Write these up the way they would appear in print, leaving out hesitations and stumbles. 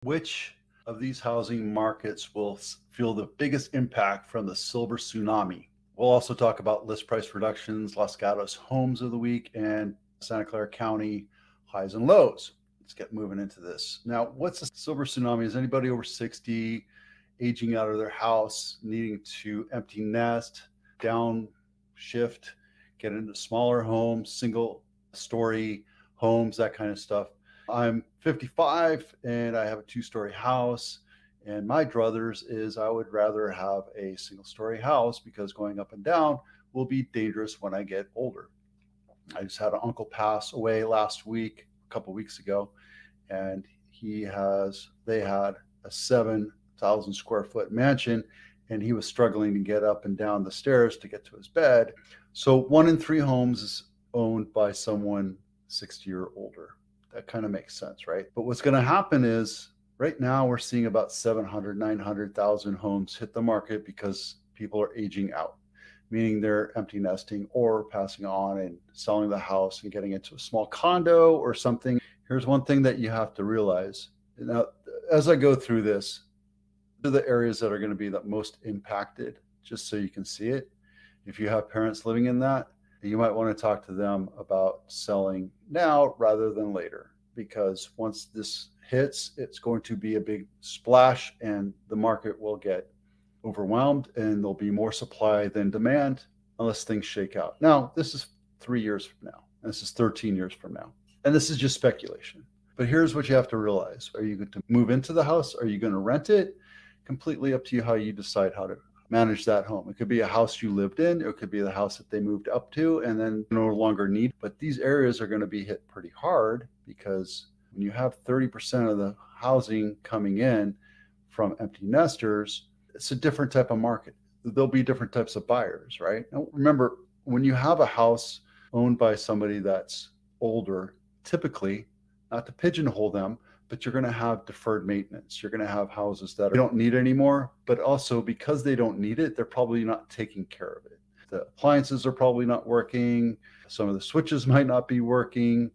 Which of these housing markets will feel the biggest impact from the Silver Tsunami? We'll also talk about list price reductions, Los Gatos homes of the week, and Santa Clara County highs and lows. Let's get moving into this. Now, what's a Silver Tsunami? Is anybody over 60 aging out of their house, needing to empty nest, downshift, get into smaller homes, single story homes, that kind of stuff? I'm 55 and I have a 2-story house. And my druthers is I would rather have a single story house because going up and down will be dangerous when I get older. I just had an uncle pass away last week, a couple weeks ago, and they had a 7,000 square foot mansion, and he was struggling to get up and down the stairs to get to his bed. So 1 in 3 homes is owned by someone 60 or older. That kind of makes sense, right? But what's going to happen is right now we're seeing about 700, 900,000 homes hit the market because people are aging out, meaning they're empty nesting or passing on and selling the house and getting into a small condo or something. Here's one thing that you have to realize. Now, as I go through this, these are the areas that are going to be the most impacted, just so you can see it. If you have parents living in that, you might want to talk to them about selling now rather than later, because once this hits, it's going to be a big splash and the market will get overwhelmed and there'll be more supply than demand unless things shake out. Now, this is 3 years from now. This is 13 years from now. And this is just speculation. But here's what you have to realize. Are you going to move into the house? Are you going to rent it? Completely up to you how you decide how to manage that home. It could be a house you lived in, or it could be the house that they moved up to and then no longer need. But these areas are going to be hit pretty hard because when you have 30% of the housing coming in from empty nesters, it's a different type of market. There'll be different types of buyers, right? Now, remember, when you have a house owned by somebody that's older, typically, not to pigeonhole them, but you're going to have deferred maintenance. You're going to have houses that you don't need anymore, but also because they don't need it, they're probably not taking care of it. The appliances are probably not working. Some of the switches might not be working.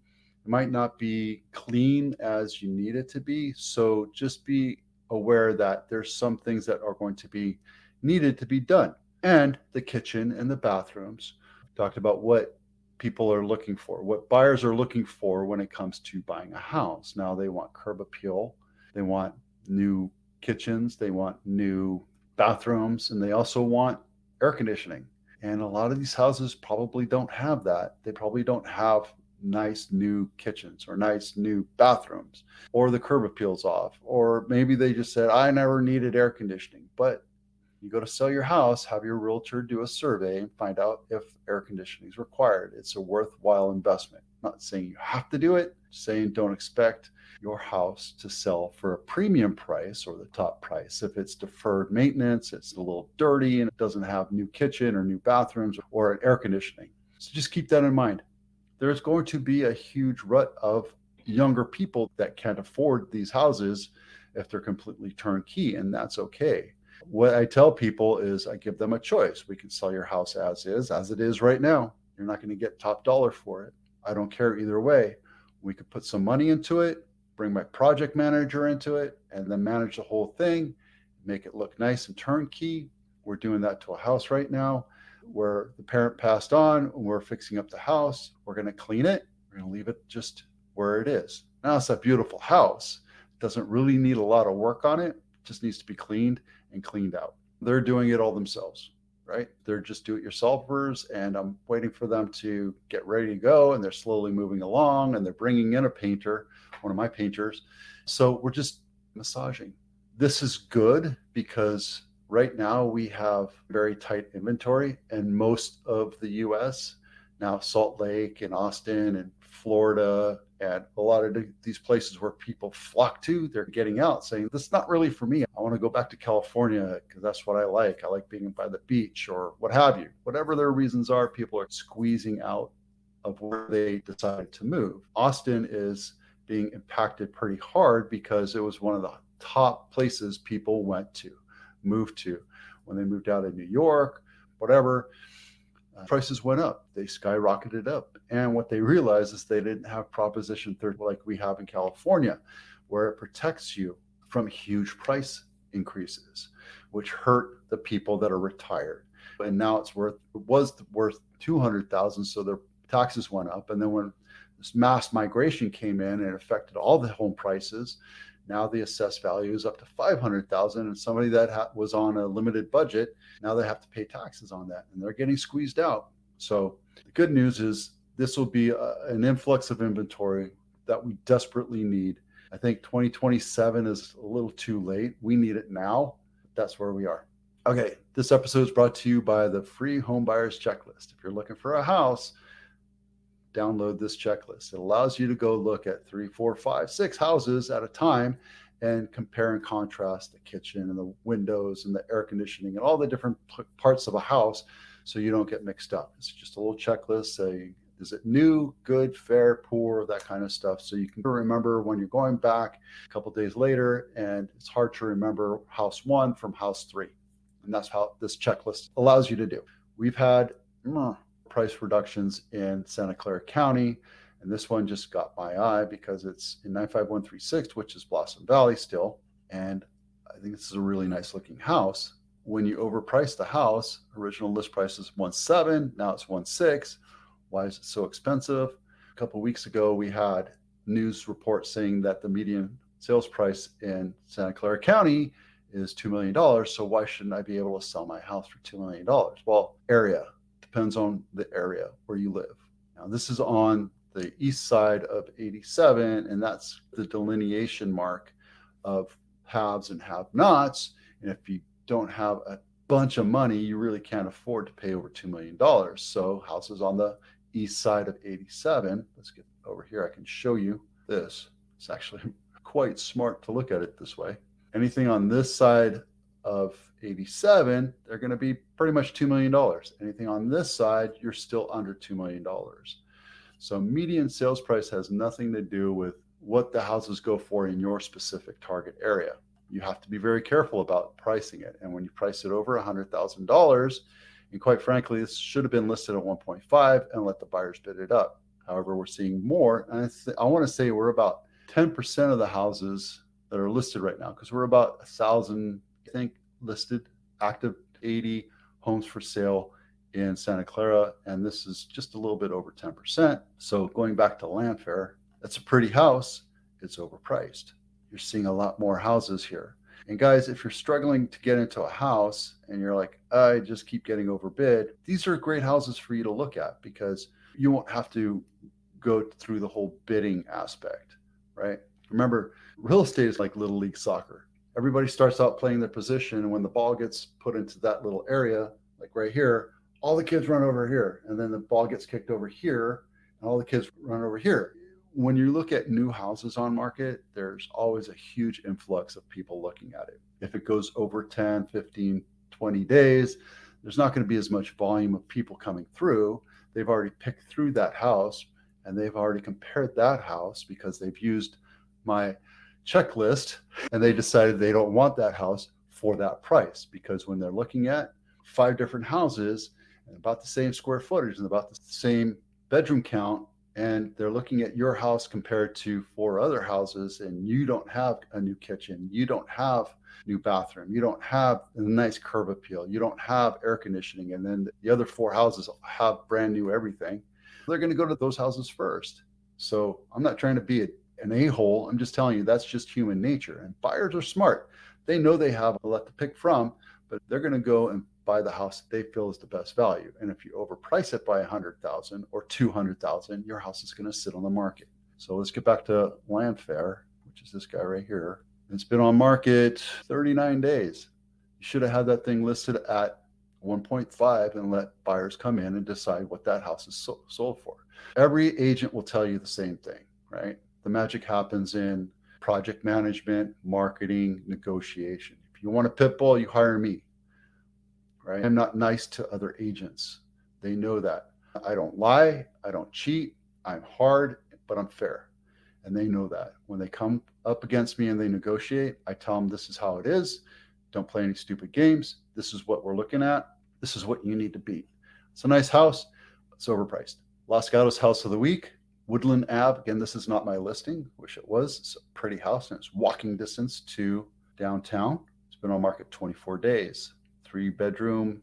It might not be clean as you need it to be. So just be aware that there's some things that are going to be needed to be done. And the kitchen and the bathrooms. We talked about what people are looking for, what buyers are looking for when it comes to buying a house. Now they want curb appeal, they want new kitchens, they want new bathrooms, and they also want air conditioning. And a lot of these houses probably don't have that. They probably don't have nice new kitchens or nice new bathrooms, or the curb appeal's off, or maybe they just said, I never needed air conditioning. But you go to sell your house, have your realtor do a survey and find out if air conditioning is required. It's a worthwhile investment. I'm not saying you have to do it, saying don't expect your house to sell for a premium price or the top price. If it's deferred maintenance, it's a little dirty and it doesn't have new kitchen or new bathrooms or air conditioning. So just keep that in mind. There's going to be a huge rut of younger people that can't afford these houses if they're completely turnkey, and that's okay. What I tell people is I give them a choice. We can sell your house as it is right now. You're not going to get top dollar for it. I don't care either way. We could put some money into it, bring my project manager into it, and then manage the whole thing, make it look nice and turnkey. We're doing that to a house right now where the parent passed on. We're fixing up the house. We're going to clean it. We're going to leave it just where it is. Now it's a beautiful house. It doesn't really need a lot of work on it. It just needs to be cleaned and cleaned out. They're doing it all themselves, right? They're just do-it-yourselfers, and I'm waiting for them to get ready to go, and they're slowly moving along, and they're bringing in a painter, one of my painters. So we're just massaging. This is good because right now we have very tight inventory in most of the US. Now Salt Lake and Austin and Florida and a lot of these places where people flock to, they're getting out saying, this is not really for me. I want to go back to California because that's what I like. I like being by the beach or what have you. Whatever their reasons are, people are squeezing out of where they decided to move. Austin is being impacted pretty hard because it was one of the top places people went to, moved to. When they moved out of New York, whatever, prices went up. They skyrocketed up. And what they realized is they didn't have Proposition 30 like we have in California, where it protects you from huge price increases, which hurt the people that are retired. And now it was worth 200,000, so their taxes went up. And then when this mass migration came in and affected all the home prices, now the assessed value is up to 500,000, and somebody that was on a limited budget, now they have to pay taxes on that, and they're getting squeezed out. So the good news is this will be an influx of inventory that we desperately need. I think 2027 is a little too late. We need it now. That's where we are. Okay, this episode is brought to you by the free home buyers checklist. If you're looking for a house, download this checklist. It allows you to go look at 3, 4, 5, 6 houses at a time and compare and contrast the kitchen and the windows and the air conditioning and all the different parts of a house so you don't get mixed up. It's just a little checklist saying, is it new, good, fair, poor, that kind of stuff. So you can remember when you're going back a couple days later and it's hard to remember house 1 from house 3. And that's how this checklist allows you to do. We've had price reductions in Santa Clara County, and this one just got my eye because it's in 95136, which is Blossom Valley still, and I think this is a really nice looking house. When you overprice the house, original list price is 1.7, now it's 1.6. Why is it so expensive? A couple of weeks ago we had news reports saying that the median sales price in Santa Clara County is $2 million, so why shouldn't I be able to sell my house for $2 million? Well, area depends on the area where you live. Now, this is on the east side of 87, and that's the delineation mark of haves and have-nots. And if you don't have a bunch of money, you really can't afford to pay over $2 million. So houses on the east side of 87, let's get over here. I can show you this. It's actually quite smart to look at it this way. Anything on this side of 87, they're going to be pretty much $2 million. Anything on this side, you're still under $2 million. So median sales price has nothing to do with what the houses go for in your specific target area. You have to be very careful about pricing it. And when you price it over $100,000, and quite frankly, this should have been listed at 1.5 and let the buyers bid it up. However, we're seeing more. And I want to say we're about 10% of the houses that are listed right now, because we're about 1,000, I think, listed, active 80 homes for sale in Santa Clara, and this is just a little bit over 10%. So going back to land fair, that's a pretty house, it's overpriced. You're seeing a lot more houses here. And guys, if you're struggling to get into a house and you're like, I just keep getting overbid, these are great houses for you to look at because you won't have to go through the whole bidding aspect, right? Remember, real estate is like little league soccer. Everybody starts out playing their position, and when the ball gets put into that little area, like right here, all the kids run over here, and then the ball gets kicked over here, and all the kids run over here. When you look at new houses on market, there's always a huge influx of people looking at it. If it goes over 10, 15, 20 days, there's not going to be as much volume of people coming through. They've already picked through that house, and they've already compared that house because they've used my checklist, and they decided they don't want that house for that price, because when they're looking at 5 different houses and about the same square footage and about the same bedroom count, and they're looking at your house compared to 4 other houses, and you don't have a new kitchen, you don't have new bathroom, you don't have a nice curb appeal, you don't have air conditioning, and then the other 4 houses have brand new everything, they're going to go to those houses first. So I'm not trying to be an a-hole. I'm just telling you that's just human nature. And buyers are smart. They know they have a lot to pick from, but they're going to go and buy the house that they feel is the best value. And if you overprice it by 100,000 or 200,000, your house is going to sit on the market. So let's get back to land fair, which is this guy right here. It's been on market 39 days. You should have had that thing listed at 1.5 and let buyers come in and decide what that house is sold for. Every agent will tell you the same thing, right? The magic happens in project management, marketing, negotiation. If you want a pit bull, you hire me, right? I'm not nice to other agents. They know that. I don't lie. I don't cheat. I'm hard, but I'm fair. And they know that. When they come up against me and they negotiate, I tell them this is how it is. Don't play any stupid games. This is what we're looking at. This is what you need to beat. It's a nice house. It's overpriced. Los Gatos house of the week. Woodland Ave. Again, this is not my listing. Wish it was. It's a pretty house and it's walking distance to downtown. It's been on market 24 days. 3-bedroom,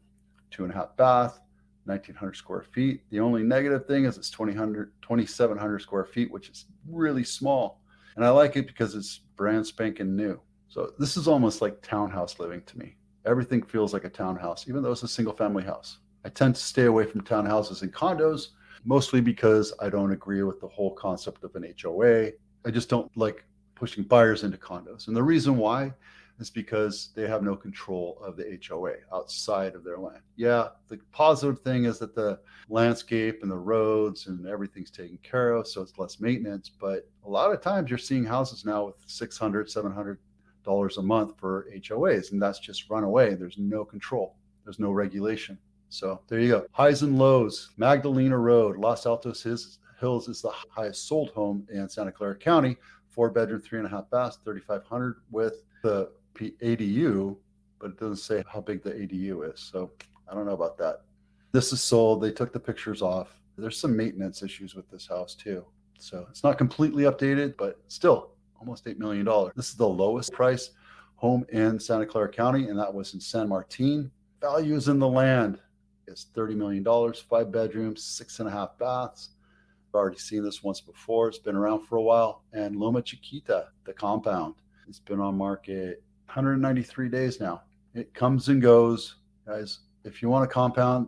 2.5 bath, 1,900 square feet. The only negative thing is it's 2,700 square feet, which is really small. And I like it because it's brand spanking new. So this is almost like townhouse living to me. Everything feels like a townhouse, even though it's a single family house. I tend to stay away from townhouses and condos, mostly because I don't agree with the whole concept of an HOA. I just don't like pushing buyers into condos. And the reason why is because they have no control of the HOA outside of their land. Yeah, the positive thing is that the landscape and the roads and everything's taken care of, so it's less maintenance. But a lot of times you're seeing houses now with $600, $700 a month for HOAs, and that's just run away. There's no control. There's no regulation. So there you go. Highs and lows. Magdalena Road, Los Altos Hills is the highest sold home in Santa Clara County. 4-bedroom, 3.5 baths, 3,500 with the ADU, but it doesn't say how big the ADU is. So I don't know about that. This is sold. They took the pictures off. There's some maintenance issues with this house too. So it's not completely updated, but still almost $8 million. This is the lowest price home in Santa Clara County, and that was in San Martin. Values in the land is $30 million, 5 bedrooms, 6.5 baths. I've already seen this once before. It's been around for a while. And Loma Chiquita, the compound, it's been on market 193 days now. It comes and goes. Guys, if you want a compound,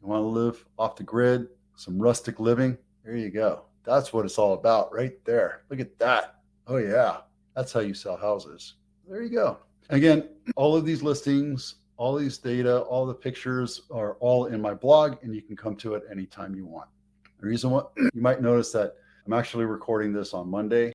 you want to live off the grid, some rustic living, there you go. That's what it's all about right there. Look at that. Oh yeah, that's how you sell houses. There you go. Again, all of these listings, all these data, all the pictures are all in my blog, and you can come to it anytime you want. The reason why you might notice that I'm actually recording this on Monday.